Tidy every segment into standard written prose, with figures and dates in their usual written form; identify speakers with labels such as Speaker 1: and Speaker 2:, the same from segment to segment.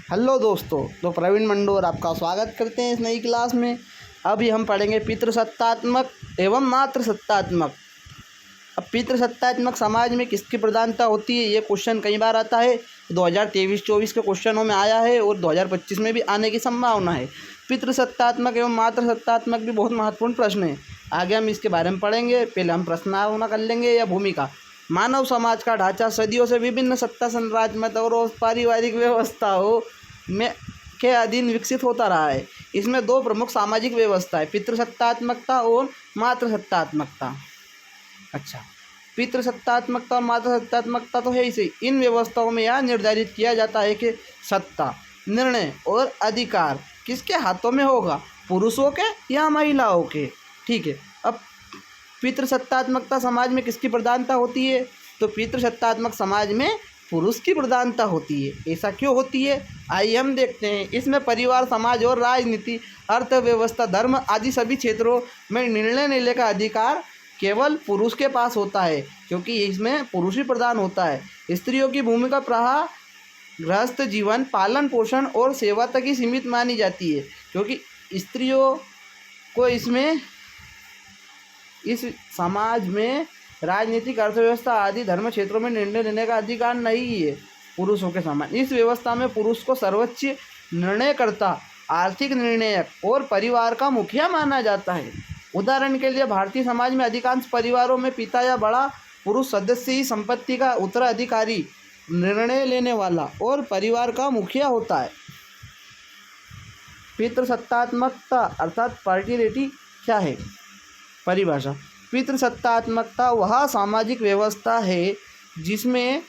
Speaker 1: Hello दोस्तों, तो प्रवीण मंडोर आपका स्वागत करते हैं इस नई क्लास में। अभी हम पढ़ेंगे पितृसत्तात्मक एवं मातृसत्तात्मक। अब पितृसत्तात्मक समाज में किसकी प्रधानता होती है, ये क्वेश्चन कई बार आता है। 2023-24 के क्वेश्चनों में आया है और 2025 में भी आने की संभावना है। पितृसत्तात्मक एवं मातृसत्तात्मक भी बहुत महत्वपूर्ण प्रश्न है। आगे हम इसके बारे में पढ़ेंगे। पहले हम प्रश्नावली कर लेंगे या भूमिका। मानव समाज का ढांचा सदियों से विभिन्न सत्ता संरचना और पारिवारिक व्यवस्थाओं में के अधीन विकसित होता रहा है। इसमें दो प्रमुख सामाजिक व्यवस्थाएं, पितृसत्तात्मकता और मातृसत्तात्मकता। अच्छा, पितृसत्तात्मकता और मातृसत्तात्मकता तो है इसे। इन व्यवस्थाओं में यह निर्धारित किया जाता है कि सत्ता, निर्णय और अधिकार किसके हाथों में होगा, पुरुषों के या महिलाओं के। ठीक है। अब पितृसत्तात्मकता समाज में किसकी प्रधानता होती है, तो पितृसत्तात्मक समाज में पुरुष की प्रधानता होती है। ऐसा क्यों होती है, आइए हम देखते हैं। इसमें परिवार, समाज और राजनीति, अर्थव्यवस्था, धर्म आदि सभी क्षेत्रों में निर्णय लेने का अधिकार केवल पुरुष के पास होता है, क्योंकि इसमें पुरुष ही प्रधान होता है। स्त्रियों की भूमिका प्रायः गृहस्थ जीवन, पालन पोषण और सेवा तक ही सीमित मानी जाती है, क्योंकि स्त्रियों को इस समाज में राजनीतिक, अर्थव्यवस्था आदि धर्म क्षेत्रों में निर्णय लेने का अधिकार नहीं है पुरुषों के समान। इस व्यवस्था में पुरुष को सर्वोच्च निर्णयकर्ता, आर्थिक निर्णयक और परिवार का मुखिया माना जाता है। उदाहरण के लिए भारतीय समाज में अधिकांश परिवारों में पिता या बड़ा पुरुष सदस्य ही संपत्ति का उत्तराधिकारी, निर्णय लेने वाला और परिवार का मुखिया होता है। पितृसत्तात्मकता अर्थात पार्टियलिटी क्या है, परिभाषा। पितृसत्तात्मकता वह सामाजिक व्यवस्था है जिसमें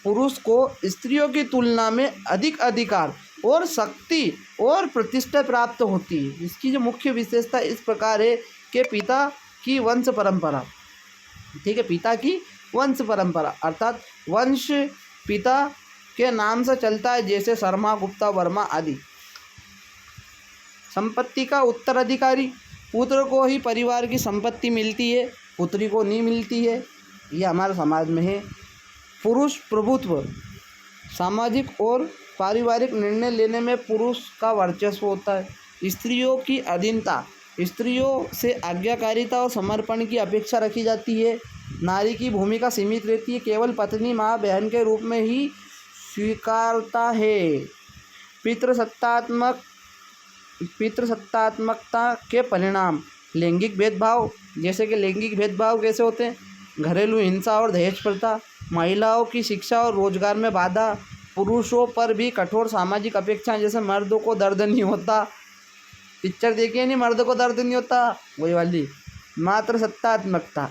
Speaker 1: पुरुष को स्त्रियों की तुलना में अधिक अधिकार और शक्ति और प्रतिष्ठा प्राप्त होती है। इसकी जो मुख्य विशेषता इस प्रकार है कि पिता की वंश परंपरा, ठीक है, पिता की वंश परंपरा अर्थात वंश पिता के नाम से चलता है, जैसे शर्मा, गुप्ता, वर्मा आदि। संपत्ति का उत्तराधिकारी, पुत्र को ही परिवार की संपत्ति मिलती है, पुत्री को नहीं मिलती है। ये हमारे समाज में है। पुरुष प्रभुत्व, सामाजिक और पारिवारिक निर्णय लेने में पुरुष का वर्चस्व होता है। स्त्रियों की अधीनता, स्त्रियों से आज्ञाकारिता और समर्पण की अपेक्षा रखी जाती है। नारी की भूमिका सीमित रहती है, केवल पत्नी, माँ, बहन के रूप में ही स्वीकारता है। पितृसत्तात्मकता के परिणाम, लैंगिक भेदभाव, जैसे कि लैंगिक भेदभाव कैसे होते हैं, घरेलू हिंसा और दहेज प्रथा, महिलाओं की शिक्षा और रोजगार में बाधा, पुरुषों पर भी कठोर सामाजिक अपेक्षाएं, जैसे मर्द को दर्द नहीं होता, पिक्चर देखिए नहीं, मर्द को दर्द नहीं होता, वही वाली। मातृसत्तात्मकता,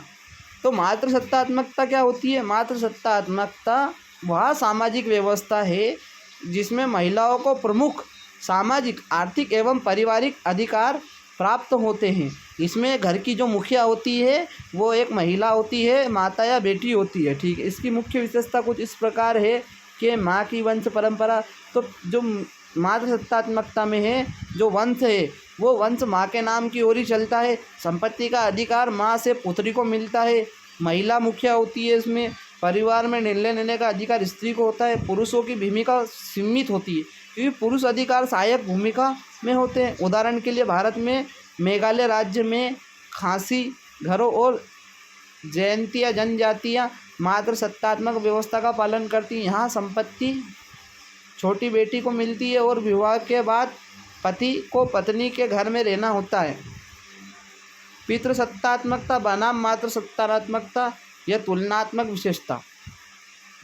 Speaker 1: तो मातृसत्तात्मकता क्या होती है, मातृसत्तात्मकता वह सामाजिक व्यवस्था है जिसमें महिलाओं को प्रमुख सामाजिक, आर्थिक एवं पारिवारिक अधिकार प्राप्त होते हैं। इसमें घर की जो मुखिया होती है वो एक महिला होती है, माता या बेटी होती है। ठीक है। इसकी मुख्य विशेषता कुछ इस प्रकार है कि माँ की वंश परंपरा, तो जो मातृसत्तात्मकता में है, जो वंश है वो वंश माँ के नाम की ओर ही चलता है। संपत्ति का अधिकार माँ से पुत्री को मिलता है। महिला मुखिया होती है इसमें। परिवार में निर्णय लेने का अधिकार स्त्री को होता है। पुरुषों की भूमिका सीमित होती है, क्योंकि पुरुष अधिकार सहायक भूमिका में होते हैं। उदाहरण के लिए भारत में मेघालय राज्य में खासी घरों और जयंतियाँ जनजातियाँ मातृसत्तात्मक व्यवस्था का पालन करती हैं। यहाँ संपत्ति छोटी बेटी को मिलती है और विवाह के बाद पति को पत्नी के घर में रहना होता है। पितृसत्तात्मकता बनाम मातृसत्तात्मकता, यह तुलनात्मक विशेषता।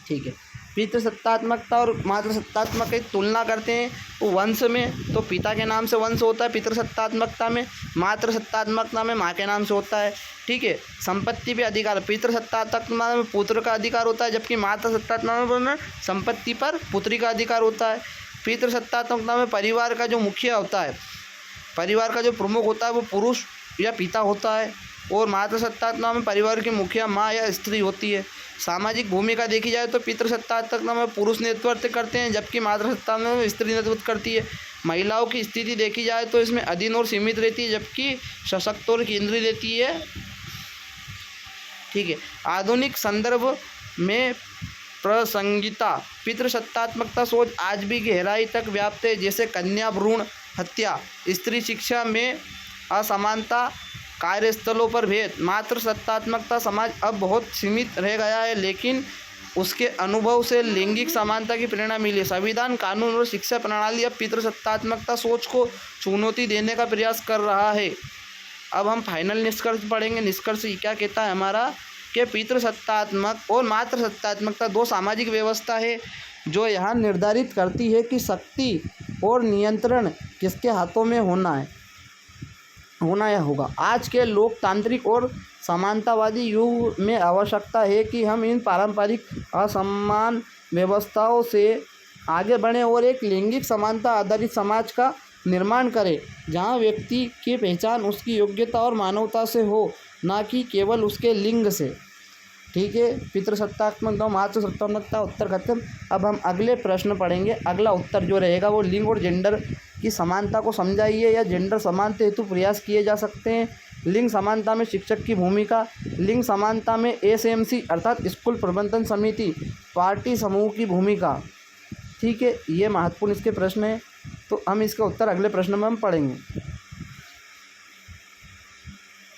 Speaker 1: ठीक है। पितृसत्तात्मकता और मातृसत्तात्मक की तुलना करते हैं वो वंश में, तो पिता के नाम से वंश होता है पितृसत्तात्मकता में, मातृसत्तात्मकता में माँ के नाम से होता है। ठीक है। संपत्ति पे अधिकार, पितृसत्तात्मकता में पुत्र का अधिकार होता है, जबकि मातृसत्तात्मकता में संपत्ति पर पुत्री का अधिकार होता है। पितृसत्तात्मकता में परिवार का जो मुखिया होता है, परिवार का जो प्रमुख होता है वो पुरुष या पिता होता है, और मातृसत्तात्मकता में परिवार की मुखिया माँ या स्त्री होती है। सामाजिक भूमिका देखी जाए तो पितृसत्तात्मकता में पुरुष नेतृत्व करते हैं, जबकि मातृसत्तात्मकता में स्त्री नेतृत्व करती है। महिलाओं की स्थिति देखी जाए तो इसमें अधीन और सीमित रहती है, जबकि सशक्त और केंद्रीय रहती है। ठीक है। आधुनिक संदर्भ में प्रासंगिकता। पितृसत्तात्मकता सोच आज भी गहराई तक व्याप्त है, जैसे कन्या भ्रूण हत्या, स्त्री शिक्षा में असमानता, कार्यस्थलों पर भेद। मातृसत्तात्मकता समाज अब बहुत सीमित रह गया है, लेकिन उसके अनुभव से लैंगिक समानता की प्रेरणा मिली। संविधान, कानून और शिक्षा प्रणाली अब पितृसत्तात्मकता सोच को चुनौती देने का प्रयास कर रहा है। अब हम फाइनल निष्कर्ष पढ़ेंगे। निष्कर्ष क्या कहता है हमारा कि पितृसत्तात्मक और मातृसत्तात्मकता दो सामाजिक व्यवस्था है जो यह निर्धारित करती है कि शक्ति और नियंत्रण किसके हाथों में होना या होगा। आज के लोकतांत्रिक और समानतावादी युग में आवश्यकता है कि हम इन पारंपरिक असमान व्यवस्थाओं से आगे बढ़ें और एक लैंगिक समानता आधारित समाज का निर्माण करें, जहां व्यक्ति की पहचान उसकी योग्यता और मानवता से हो, ना कि केवल उसके लिंग से। ठीक है, पितृसत्तात्मकता, मातृसत्तात्मकता उत्तर खत्म। अब हम अगले प्रश्न पढ़ेंगे। अगला उत्तर जो रहेगा वो लिंग और जेंडर की समानता को समझाइए या जेंडर समानता हेतु प्रयास किए जा सकते हैं। लिंग समानता में शिक्षक की भूमिका। लिंग समानता में एसएमसी अर्थात स्कूल प्रबंधन समिति पार्टी समूह की भूमिका। ठीक है, ये महत्वपूर्ण इसके प्रश्न हैं, तो हम इसका उत्तर अगले प्रश्न में हम पढ़ेंगे।